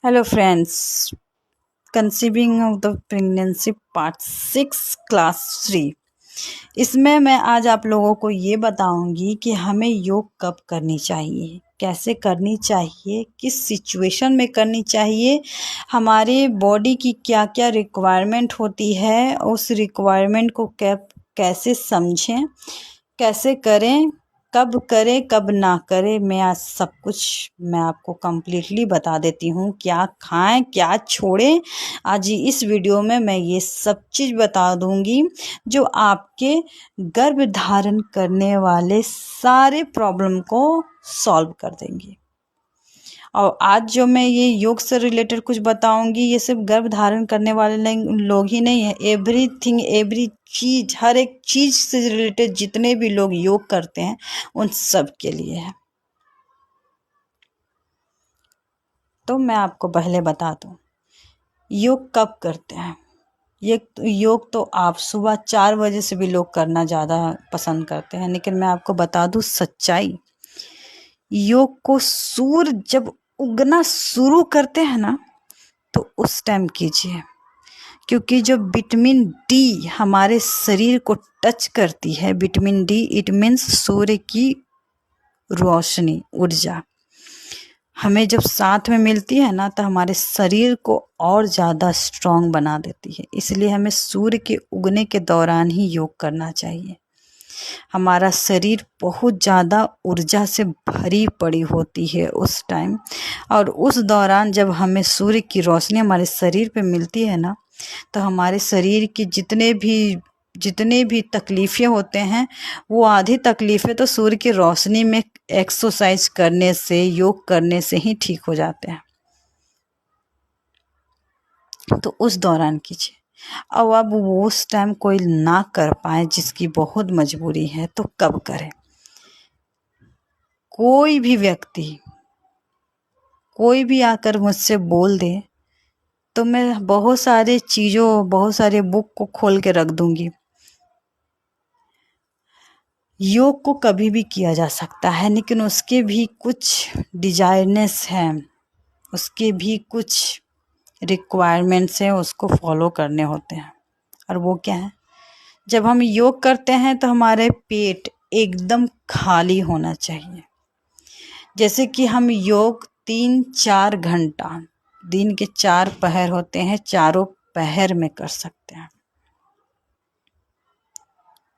Hello friends, conceiving of the pregnancy part 6 class 3। इसमें मैं आज आप लोगों को ये बताऊंगी कि हमें योग कब करनी चाहिए, कैसे करनी चाहिए, किस सिचुएशन में करनी चाहिए, हमारे बॉडी की क्या क्या रिक्वायरमेंट होती है, उस रिक्वायरमेंट को कैसे समझें, कैसे करें, कब ना करें। मैं आज सब कुछ मैं आपको कम्प्लीटली बता देती हूँ, क्या खाएं क्या छोड़ें। आज इस वीडियो में मैं ये सब चीज़ बता दूंगी जो आपके गर्भ धारण करने वाले सारे प्रॉब्लम को सॉल्व कर देंगी। और आज जो मैं ये योग से रिलेटेड कुछ बताऊंगी, ये सिर्फ गर्भ धारण करने वाले लोग ही नहीं है, एवरीथिंग, एवरी चीज, हर एक चीज से रिलेटेड जितने भी लोग योग करते हैं उन सब के लिए है। तो मैं आपको पहले बता दूं योग कब करते हैं। योग तो आप सुबह 4 बजे से भी लोग करना ज़्यादा पसंद करते हैं, लेकिन मैं आपको बता दूं सच्चाई, योग को सूर्य जब उगना शुरू करते हैं ना तो उस टाइम कीजिए, क्योंकि जो विटामिन डी हमारे शरीर को टच करती है, विटामिन डी इट मीन्स सूर्य की रोशनी, ऊर्जा हमें जब साथ में मिलती है ना तो हमारे शरीर को और ज़्यादा स्ट्रांग बना देती है। इसलिए हमें सूर्य के उगने के दौरान ही योग करना चाहिए। हमारा शरीर बहुत ज़्यादा ऊर्जा से भरी पड़ी होती है उस टाइम, और उस दौरान जब हमें सूर्य की रोशनी हमारे शरीर पे मिलती है ना तो हमारे शरीर की जितने भी तकलीफ़ें होते हैं वो आधी तकलीफ़ें तो सूर्य की रोशनी में एक्सरसाइज करने से, योग करने से ही ठीक हो जाते हैं। तो उस दौरान कीजिए। अब वो उस टाइम कोई ना कर पाए जिसकी बहुत मजबूरी है तो कब करें। कोई भी व्यक्ति कोई भी आकर मुझसे बोल दे तो मैं बहुत सारे बुक को खोल के रख दूंगी। योग को कभी भी किया जा सकता है, लेकिन उसके भी कुछ डिजायरनेस हैं, उसके भी कुछ रिक्वायरमेंट्स हैं, उसको फॉलो करने होते हैं। और वो क्या है, जब हम योग करते हैं तो हमारे पेट एकदम खाली होना चाहिए। जैसे कि हम योग 3-4 घंटा, दिन के 4 पहर होते हैं, चारों पहर में कर सकते हैं,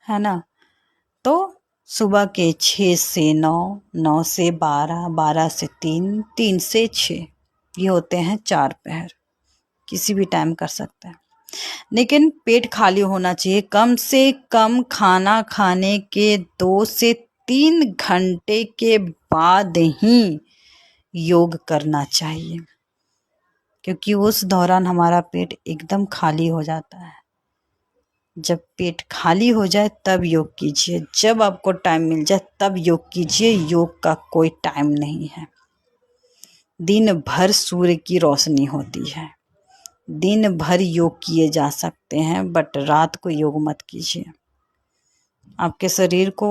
है ना। तो सुबह के 6 से 9, 9 से 12, 12 से 3, 3 से 6, ये होते हैं 4 पहर। किसी भी टाइम कर सकते हैं, लेकिन पेट खाली होना चाहिए। कम से कम खाना खाने के 2 से 3 घंटे के बाद ही योग करना चाहिए, क्योंकि उस दौरान हमारा पेट एकदम खाली हो जाता है। जब पेट खाली हो जाए तब योग कीजिए, जब आपको टाइम मिल जाए तब योग कीजिए। योग का कोई टाइम नहीं है। दिन भर सूर्य की रोशनी होती है, दिन भर योग किए जा सकते हैं, बट रात को योग मत कीजिए, आपके शरीर को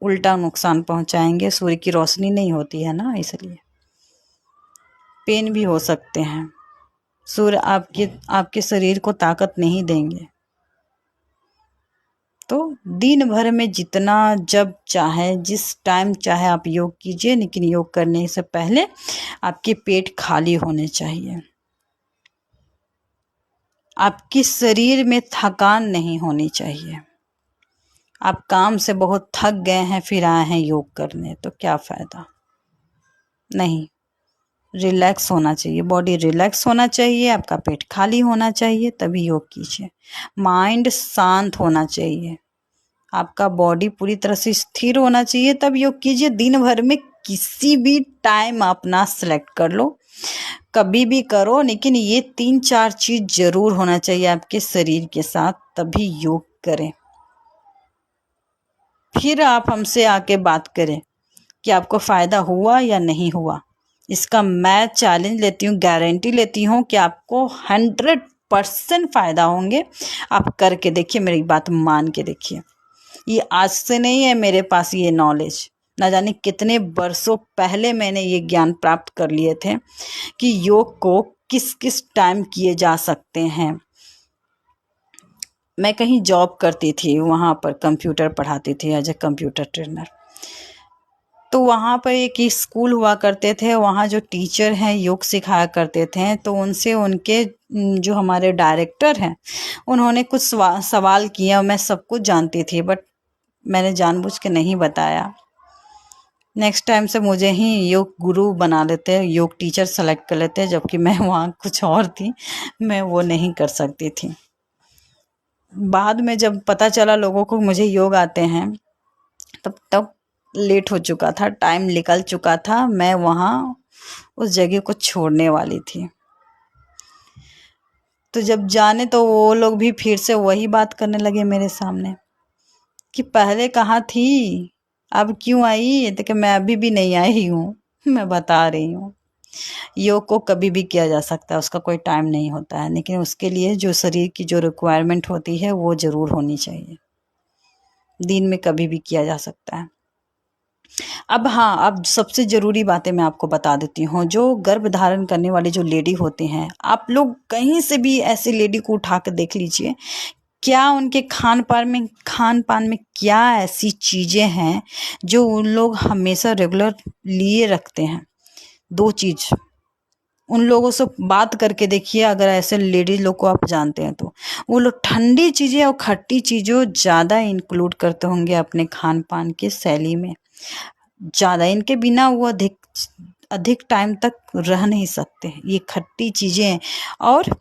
उल्टा नुकसान पहुंचाएंगे। सूर्य की रोशनी नहीं होती है ना, इसलिए पेन भी हो सकते हैं। सूर्य आपके शरीर को ताकत नहीं देंगे। तो दिन भर में जितना, जब चाहे, जिस टाइम चाहे आप योग कीजिए, लेकिन योग करने से पहले आपके पेट खाली होने चाहिए। आपके शरीर में थकान नहीं होनी चाहिए। आप काम से बहुत थक गए हैं फिर आए हैं योग करने तो क्या फ़ायदा। नहीं, रिलैक्स होना चाहिए, बॉडी रिलैक्स होना चाहिए, आपका पेट खाली होना चाहिए, तभी योग कीजिए। माइंड शांत होना चाहिए, आपका बॉडी पूरी तरह से स्थिर होना चाहिए, तब योग कीजिए। दिन भर में किसी भी टाइम अपना सेलेक्ट कर लो, कभी भी करो, लेकिन ये 3-4 चीज़ जरूर होना चाहिए आपके शरीर के साथ, तभी योग करें। फिर आप हमसे आके बात करें कि आपको फ़ायदा हुआ या नहीं हुआ। इसका मैं चैलेंज लेती हूँ, गारंटी लेती हूँ कि आपको 100% फ़ायदा होंगे। आप करके देखिए, मेरी बात मान के देखिए। ये आज से नहीं है मेरे पास ये नॉलेज, ना जाने कितने वर्षों पहले मैंने ये ज्ञान प्राप्त कर लिए थे कि योग को किस किस टाइम किए जा सकते हैं। मैं कहीं जॉब करती थी, वहाँ पर कंप्यूटर पढ़ाती थी एज ए कंप्यूटर ट्रेनर। तो वहाँ पर एक स्कूल हुआ करते थे, वहाँ जो टीचर हैं योग सिखाया करते थे, तो उनसे उनके जो हमारे डायरेक्टर हैं उन्होंने कुछ सवाल किया। मैं सब कुछ जानती थी बट मैंने जानबूझ के नहीं बताया। नेक्स्ट टाइम से मुझे ही योग गुरु बना लेते, योग टीचर सेलेक्ट कर लेते, जबकि मैं वहाँ कुछ और थी, मैं वो नहीं कर सकती थी। बाद में जब पता चला लोगों को मुझे योग आते हैं, तब लेट हो चुका था, टाइम निकल चुका था, मैं वहाँ उस जगह को छोड़ने वाली थी। तो जब जाने तो वो लोग भी फिर से वही बात करने लगे मेरे सामने कि पहले कहाँ थी, अब क्यों आई? तो कि मैं अभी भी नहीं आई हूँ, मैं बता रही हूँ। योग को कभी भी किया जा सकता है, उसका कोई टाइम नहीं होता है, लेकिन उसके लिए जो शरीर की जो रिक्वायरमेंट होती है वो ज़रूर होनी चाहिए। दिन में कभी भी किया जा सकता है। अब हाँ, अब सबसे ज़रूरी बातें मैं आपको बता देती हूँ। जो गर्भ धारण करने वाली जो लेडी होती हैं, आप लोग कहीं से भी ऐसी लेडी को उठा कर देख लीजिए, क्या उनके खान पान में क्या ऐसी चीज़ें हैं जो उन लोग हमेशा रेगुलर लिए रखते हैं। 2 चीज़ उन लोगों से बात करके देखिए, अगर ऐसे लेडीज लोग को आप जानते हैं तो वो लोग ठंडी चीज़ें और खट्टी चीज़ों ज़्यादा इंक्लूड करते होंगे अपने खान पान की शैली में। ज़्यादा इनके बिना वो अधिक अधिक टाइम तक रह नहीं सकते, ये खट्टी चीज़ें और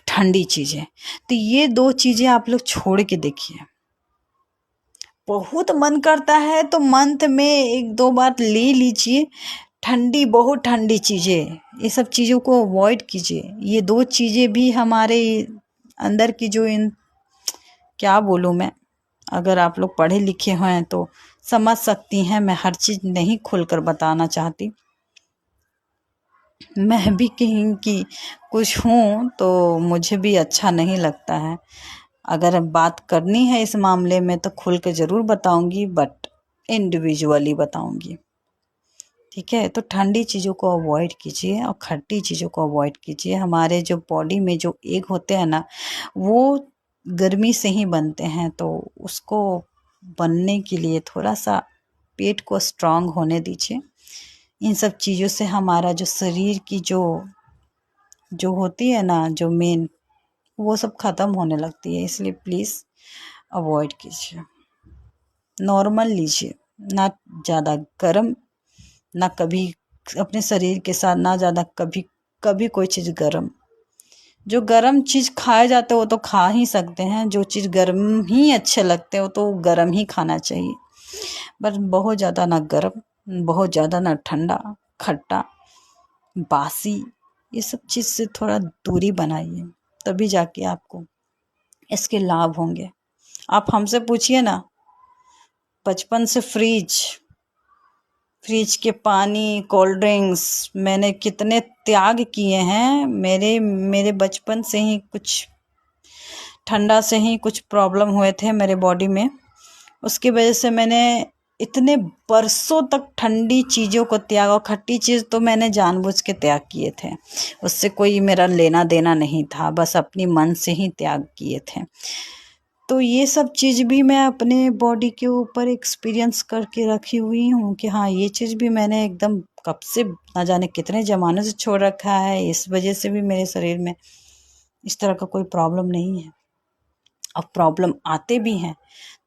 ठंडी चीज़ें। तो ये 2 चीज़ें आप लोग छोड़ के देखिए। बहुत मन करता है तो मंथ में 1-2 बार ले लीजिए, ठंडी बहुत ठंडी चीज़ें, ये सब चीज़ों को अवॉइड कीजिए। ये 2 चीज़ें भी हमारे अंदर की जो इन क्या बोलूँ मैं, अगर आप लोग पढ़े लिखे हैं तो समझ सकती हैं। मैं हर चीज़ नहीं खुलकर बताना चाहती, मैं भी कहीं की कुछ हूँ तो मुझे भी अच्छा नहीं लगता है। अगर बात करनी है इस मामले में तो खुल के ज़रूर बताऊंगी, बट इंडिविजुअली बताऊंगी, ठीक है। तो ठंडी चीज़ों को अवॉइड कीजिए और खट्टी चीज़ों को अवॉइड कीजिए। हमारे जो बॉडी में जो एग होते हैं ना, वो गर्मी से ही बनते हैं, तो उसको बनने के लिए थोड़ा सा पेट को स्ट्रांग होने दीजिए। इन सब चीज़ों से हमारा जो शरीर की जो जो होती है ना, जो मेन, वो सब ख़त्म होने लगती है। इसलिए प्लीज़ अवॉइड कीजिए, नॉर्मल लीजिए, ना ज़्यादा गर्म, ना कभी अपने शरीर के साथ ना ज़्यादा कभी कभी कोई चीज़ गर्म। जो गर्म चीज़ खाए जाते हैं वो तो खा ही सकते हैं, जो चीज़ गर्म ही अच्छे लगते हैं वो तो गर्म ही खाना चाहिए। बस बहुत ज़्यादा ना गर्म, बहुत ज़्यादा ना ठंडा, खट्टा, बासी, ये सब चीज़ से थोड़ा दूरी बनाइए, तभी जाके आपको इसके लाभ होंगे। आप हमसे पूछिए ना, बचपन से फ्रिज के पानी, कोल्ड ड्रिंक्स मैंने कितने त्याग किए हैं। मेरे मेरे बचपन से ही कुछ ठंडा से ही कुछ प्रॉब्लम हुए थे मेरे बॉडी में, उसकी वजह से मैंने इतने बरसों तक ठंडी चीज़ों को त्याग, और खट्टी चीज़ तो मैंने जानबूझ के त्याग किए थे, उससे कोई मेरा लेना देना नहीं था, बस अपनी मन से ही त्याग किए थे। तो ये सब चीज़ भी मैं अपने बॉडी के ऊपर एक्सपीरियंस करके रखी हुई हूँ कि हाँ, ये चीज़ भी मैंने एकदम कब से ना जाने कितने ज़माने से छोड़ रखा है। इस वजह से भी मेरे शरीर में इस तरह का कोई प्रॉब्लम नहीं है। अब प्रॉब्लम आते भी हैं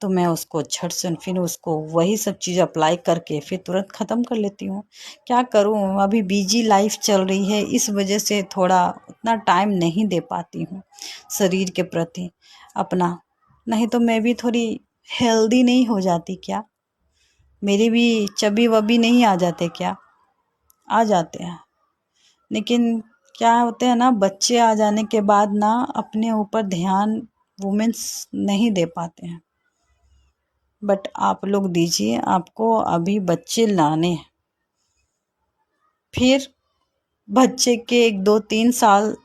तो मैं उसको झट से फिर उसको वही सब चीज़ अप्लाई करके फिर तुरंत ख़त्म कर लेती हूँ। क्या करूँ, अभी बिजी लाइफ चल रही है, इस वजह से थोड़ा उतना टाइम नहीं दे पाती हूँ शरीर के प्रति अपना। नहीं तो मैं भी थोड़ी हेल्दी नहीं हो जाती क्या? मेरे भी चबी वबी नहीं आ जाते क्या? आ जाते हैं, लेकिन क्या होते हैं ना, बच्चे आ जाने के बाद ना अपने ऊपर ध्यान वुमेन्स नहीं दे पाते हैं। बट आप लोग दीजिए, आपको अभी बच्चे लाने हैं, फिर बच्चे के 1-2-3 साल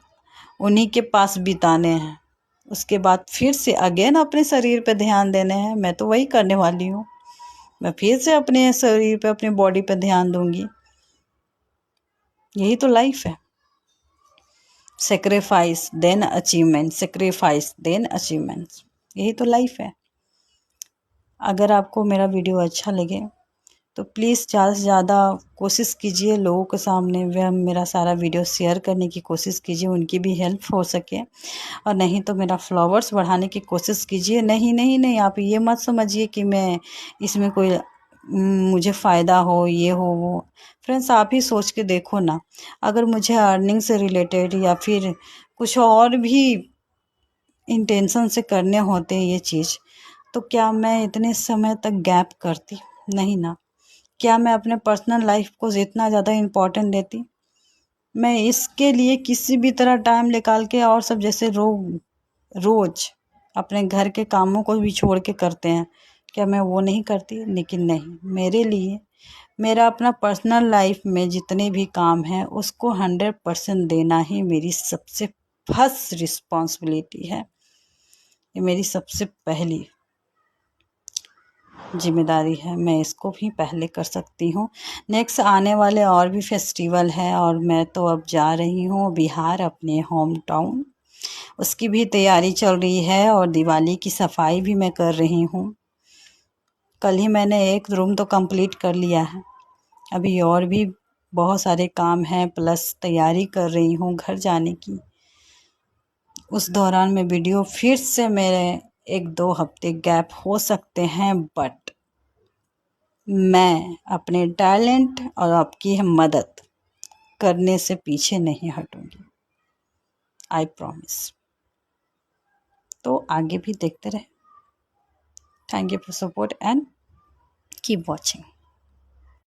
उन्हीं के पास बिताने हैं, उसके बाद फिर से अगेन अपने शरीर पे ध्यान देने हैं। मैं तो वही करने वाली हूँ, मैं फिर से अपने शरीर पे, अपनी बॉडी पे ध्यान दूंगी। यही तो लाइफ है। Sacrifice then achievement, sacrifice then achievement, यही तो लाइफ है। अगर आपको मेरा वीडियो अच्छा लगे तो प्लीज़ ज़्यादा से ज़्यादा कोशिश कीजिए लोगों के सामने वह मेरा सारा वीडियो शेयर करने की कोशिश कीजिए, उनकी भी हेल्प हो सके। और नहीं तो मेरा फॉलोवर्स बढ़ाने की कोशिश कीजिए। नहीं नहीं नहीं, आप ये मत समझिए कि मैं इसमें कोई मुझे फ़ायदा हो, ये हो वो। फ्रेंड्स, आप ही सोच के देखो ना, अगर मुझे अर्निंग से रिलेटेड या फिर कुछ और भी इंटेंशन से करने होते ये चीज़, तो क्या मैं इतने समय तक गैप करती? नहीं ना। क्या मैं अपने पर्सनल लाइफ को इतना ज़्यादा इम्पोर्टेंट देती? मैं इसके लिए किसी भी तरह टाइम निकाल के, और सब जैसे रोज अपने घर के कामों को भी छोड़ के करते हैं, क्या मैं वो नहीं करती? लेकिन नहीं, मेरे लिए मेरा अपना पर्सनल लाइफ में जितने भी काम हैं उसको 100% देना ही मेरी सबसे फर्स्ट रिस्पॉन्सिबिलिटी है। ये मेरी सबसे पहली जिम्मेदारी है। मैं इसको भी पहले कर सकती हूँ। नेक्स्ट आने वाले और भी फेस्टिवल है, और मैं तो अब जा रही हूँ बिहार, अपने होम टाउन। उसकी भी तैयारी चल रही है, और दिवाली की सफाई भी मैं कर रही हूँ। कल ही मैंने एक रूम तो कंप्लीट कर लिया है, अभी और भी बहुत सारे काम हैं, प्लस तैयारी कर रही हूँ घर जाने की। उस दौरान में वीडियो फिर से मेरे 1-2 हफ्ते गैप हो सकते हैं, बट मैं अपने टैलेंट और आपकी मदद करने से पीछे नहीं हटूंगी, आई प्रॉमिस। तो आगे भी देखते रहे। Thank you for support and keep watching.